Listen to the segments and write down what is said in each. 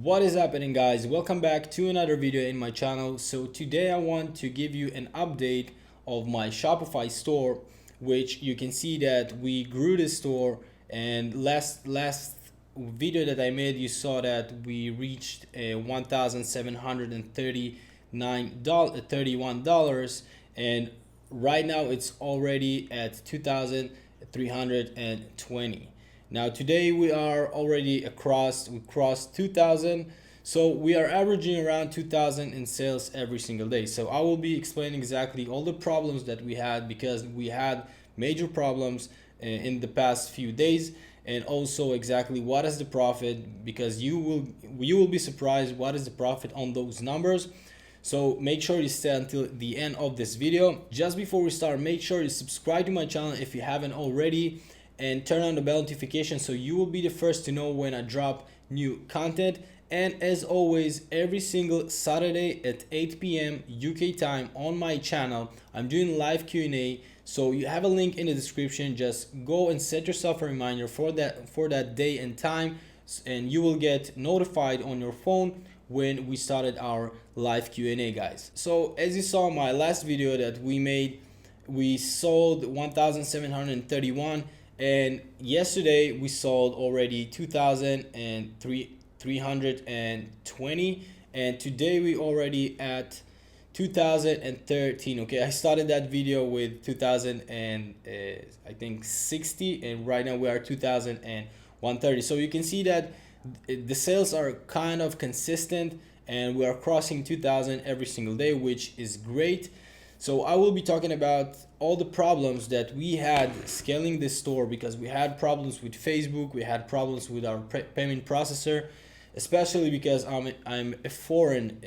What is happening, guys? Welcome back to another video in my channel. So today I want to give you an update of my Shopify store, which you can see that we grew the store, and last video that I made, you saw that we reached $1,731, and right now it's already at 2,320. Now today we crossed 2000, so we are averaging around 2000 in sales every single day. So I will be explaining exactly all the problems that we had, because we had major problems in the past few days, and also exactly what is the profit, because you will be surprised what is the profit on those numbers. So make sure you stay until the end of this video. Just before we start, make sure you subscribe to my channel if you haven't already, and turn on the bell notification so you will be the first to know when I drop new content. And as always, every single Saturday at 8 p.m. UK time on my channel, I'm doing live Q&A. So you have a link in the description. Just go and set yourself a reminder for that day and time, and you will get notified on your phone when we started our live Q&A, guys. So as you saw in my last video that we made, we sold 1,731, and yesterday we sold already 2,320, and today we already at 2013. Okay, I started that video with 2000 and I think 60, and right now we are 2,130. So you can see that the sales are kind of consistent, and we are crossing 2,000 every single day, which is great. So I will be talking about all the problems that we had scaling this store, because we had problems with Facebook, we had problems with our payment processor, especially because I'm a foreign.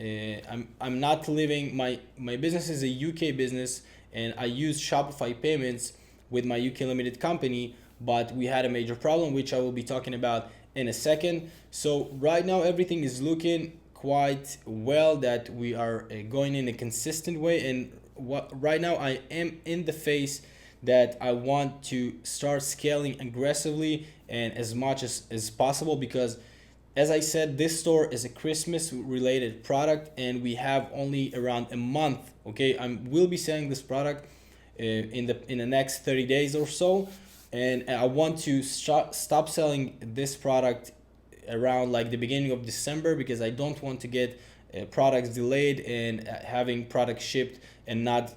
I'm not living. My business is a UK business, and I use Shopify payments with my UK limited company, but we had a major problem, which I will be talking about in a second. So right now everything is looking quite well, that we are going in a consistent way, and right now I am in the phase that I want to start scaling aggressively and as much as possible, because as I said, this store is a Christmas related product, and we have only around a month. Okay, I will be selling this product in the next 30 days or so, and I want to stop selling this product around like the beginning of December, because I don't want to get products delayed and having products shipped and not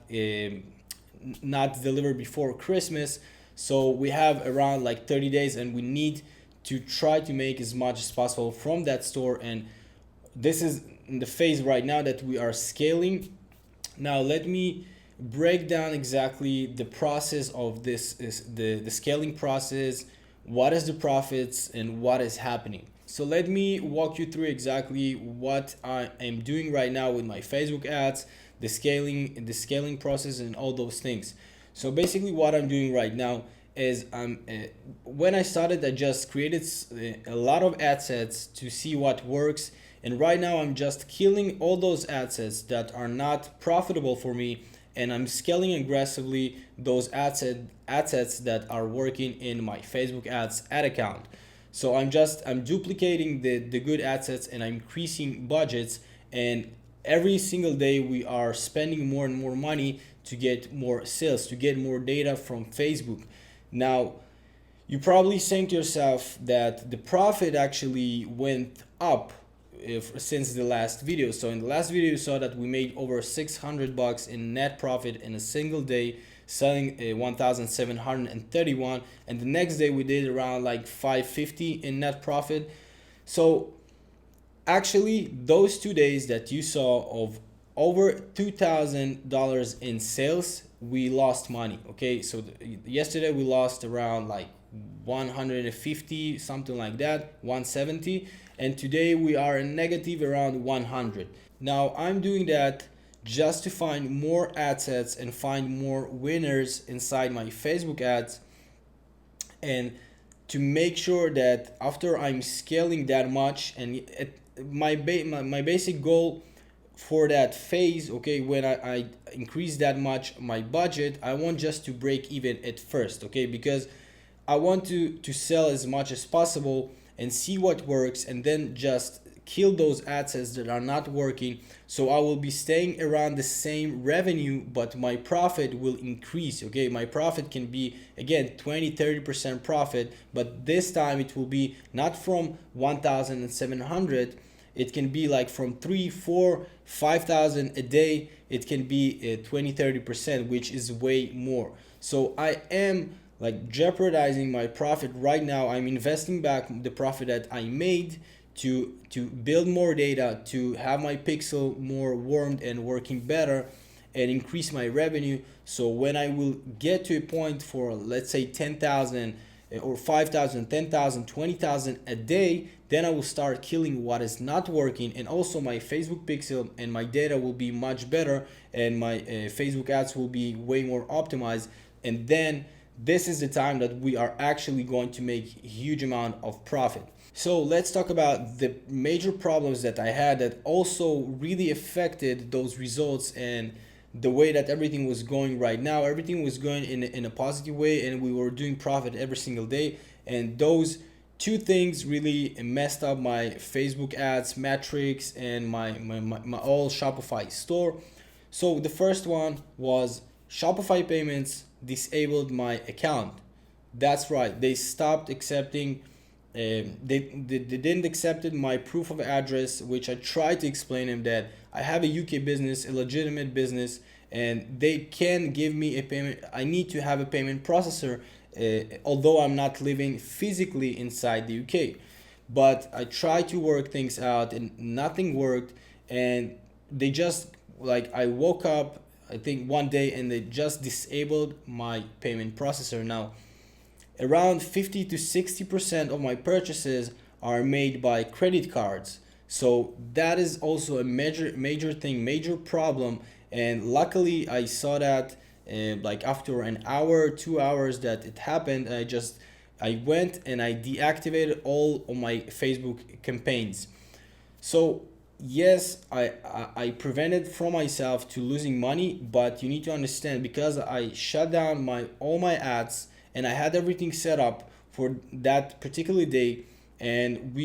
delivered before Christmas. So we have around like 30 days, and we need to try to make as much as possible from that store, and this is in the phase right now that we are scaling. Now let me break down exactly the process of the scaling process, what is the profits and what is happening. So let me walk you through exactly what I am doing right now with my Facebook ads, the scaling process, and all those things. So basically what I'm doing right now is when I started, I just created a lot of ad sets to see what works, and right now I'm just killing all those ad sets that are not profitable for me, and I'm scaling aggressively those ad sets that are working in my Facebook ads ad account. So I'm duplicating the good ad sets, and I'm increasing budgets, and every single day we are spending more and more money to get more sales, to get more data from Facebook. Now, you're probably saying to yourself that the profit actually went up since the last video. So in the last video, you saw that we made over $600 in net profit in a single day, selling 1,731, and the next day we did around like 550 in net profit. So actually, those 2 days that you saw of over $2,000 in sales, we lost money. Okay, so yesterday we lost around like 150, something like that, 170, and today we are in negative around 100. Now I'm doing that just to find more ad sets and find more winners inside my Facebook ads, and to make sure that after I'm scaling that much, and my basic goal for that phase, okay, when I increase that much my budget, I want just to break even at first, okay, because I want to sell as much as possible and see what works, and then just kill those ad sets that are not working. So I will be staying around the same revenue, but my profit will increase. Okay, my profit can be again 20-30% profit, but this time it will be not from 1,700. It can be like from 3, 4, 5,000 a day. It can be 20-30%, which is way more. So I am like jeopardizing my profit right now. I'm investing back the profit that I made to build more data, to have my pixel more warmed and working better, and increase my revenue. So when I will get to a point for, let's say, 10,000 or 5,000, 10,000, 20,000 a day, then I will start killing what is not working, and also my Facebook pixel and my data will be much better, and my Facebook ads will be way more optimized. And then this is the time that we are actually going to make a huge amount of profit. So let's talk about the major problems that I had that also really affected those results and the way that everything was going right now. Everything was going in a positive way, and we were doing profit every single day. And those two things really messed up my Facebook ads metrics and my all Shopify store. So the first one was Shopify payments disabled my account. That's right, they stopped accepting. They didn't accept my proof of address, which I tried to explain them that I have a UK business, a legitimate business, and they can give me a payment. I need to have a payment processor, although I'm not living physically inside the UK. But I tried to work things out and nothing worked. And they just, like, I woke up, I think one day, and they just disabled my payment processor. Now, around 50-60% of my purchases are made by credit cards. So that is also a major thing, major problem. And luckily I saw that like after an hour, 2 hours that it happened, I went and I deactivated all of my Facebook campaigns. So yes, I prevented from myself to losing money, but you need to understand, because I shut down all my ads and I had everything set up for that particular day, and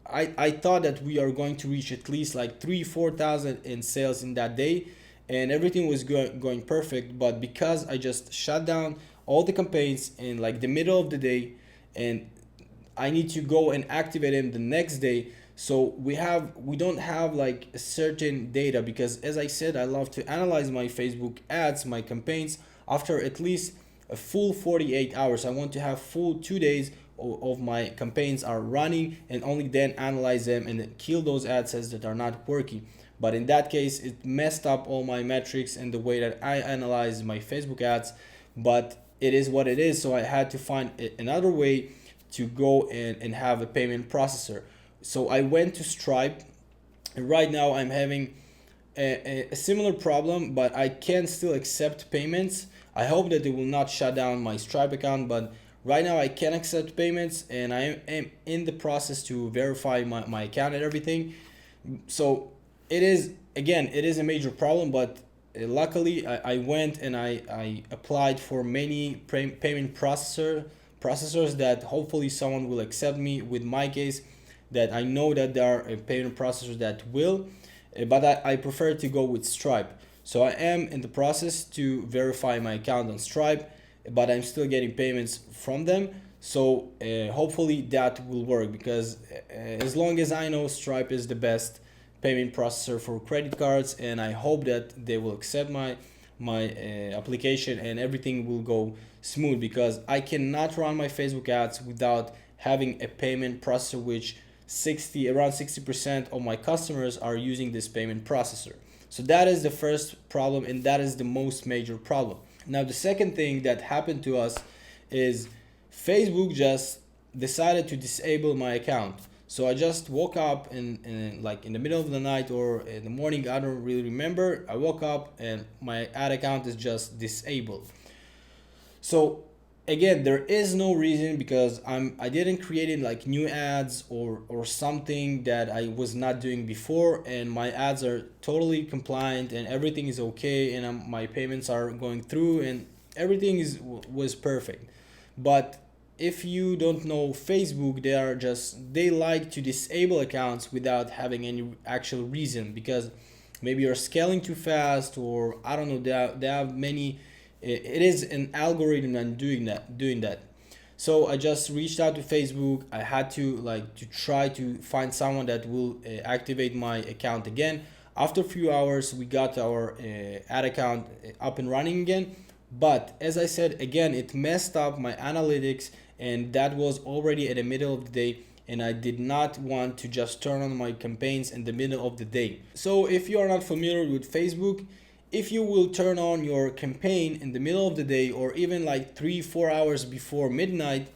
I thought that we are going to reach at least like 3-4 thousand in sales in that day, and everything was going perfect. But because I just shut down all the campaigns in like the middle of the day, and I need to go and activate them the next day, so we don't have like a certain data, because as I said, I love to analyze my Facebook ads, my campaigns, after at least a full 48 hours. I want to have full 2 days of my campaigns are running, and only then analyze them and kill those ad sets that are not working. But in that case, it messed up all my metrics and the way that I analyze my Facebook ads. But it is what it is. So I had to find another way to go and have a payment processor. So I went to Stripe, and right now I'm having a similar problem, but I can still accept payments. I hope that they will not shut down my Stripe account, but right now I can accept payments, and I am in the process to verify my account and everything. So it is a major problem, but luckily I went and I applied for many payment processors that hopefully someone will accept me with my case, that I know that there are payment processors that will, but I prefer to go with Stripe. So I am in the process to verify my account on Stripe, but I'm still getting payments from them. So hopefully that will work, because as long as I know, Stripe is the best payment processor for credit cards, and I hope that they will accept my application and everything will go smooth, because I cannot run my Facebook ads without having a payment processor, which around 60% of my customers are using this payment processor. So that is the first problem, and that is the most major problem. Now, the second thing that happened to us is Facebook just decided to disable my account. So I just woke up in like in the middle of the night or in the morning, I don't really remember. I woke up and my ad account is just disabled. So again, there is no reason, because I didn't create like new ads or something that I was not doing before, and my ads are totally compliant and everything is okay, and my payments are going through and everything was perfect. But if you don't know Facebook, they like to disable accounts without having any actual reason, because maybe you're scaling too fast, or I don't know, they have many, it is an algorithm and doing that. So I just reached out to Facebook. I had to try to find someone that will activate my account again. After a few hours, we got our ad account up and running again. But as I said again, it messed up my analytics, and that was already at the middle of the day, and I did not want to just turn on my campaigns in the middle of the day. So if you are not familiar with Facebook, if you will turn on your campaign in the middle of the day, or even like 3-4 hours before midnight,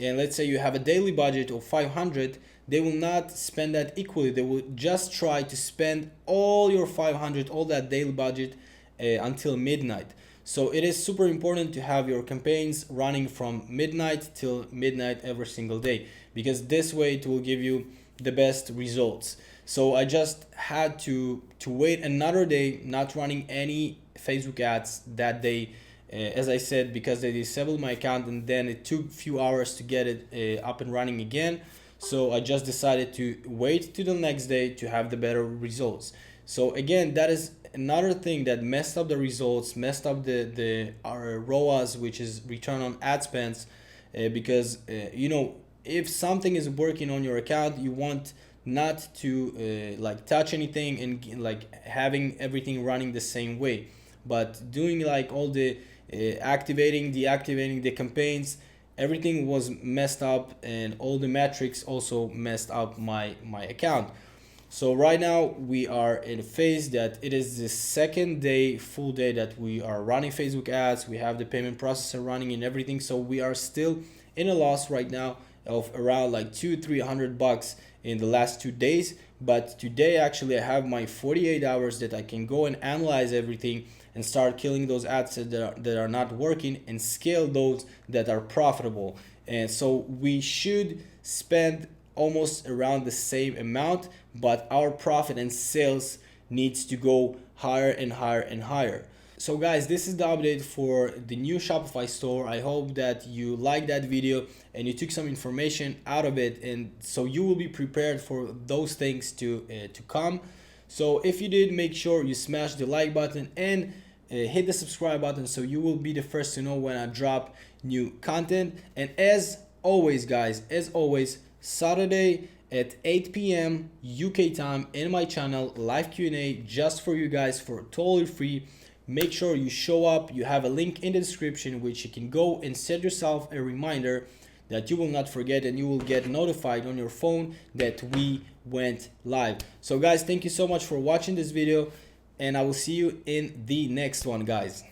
and let's say you have a daily budget of 500, they will not spend that equally. They will just try to spend all your 500, all that daily budget until midnight. So it is super important to have your campaigns running from midnight till midnight every single day, because this way it will give you the best results. So I just had to wait another day, not running any Facebook ads that day, as I said, because they disabled my account, and then it took a few hours to get it up and running again. So I just decided to wait to the next day to have the better results. So again, that is another thing that messed up the results, messed up our ROAS, which is return on ad spends, because if something is working on your account, you want not to touch anything and having everything running the same way, but doing all the activating, deactivating the campaigns, everything was messed up, and all the metrics also messed up my account. So right now we are in a phase that it is the second day, full day, that we are running Facebook ads. We have the payment processor running and everything. So we are still in a loss right now of around $200-300 in the last 2 days. But today actually I have my 48 hours that I can go and analyze everything and start killing those ads that are not working, and scale those that are profitable. And so we should spend almost around the same amount, but our profit and sales needs to go higher and higher and higher. So guys, this is the update for the new Shopify store. I hope that you liked that video and you took some information out of it, and so you will be prepared for those things to come. So if you did, make sure you smash the like button and hit the subscribe button, so you will be the first to know when I drop new content. And as always guys, Saturday at 8 p.m. UK time in my channel, live Q&A just for you guys, for totally free. Make sure you show up. You have a link in the description which you can go and set yourself a reminder that you will not forget, and you will get notified on your phone that we went live. So guys, thank you so much for watching this video, and I will see you in the next one, guys.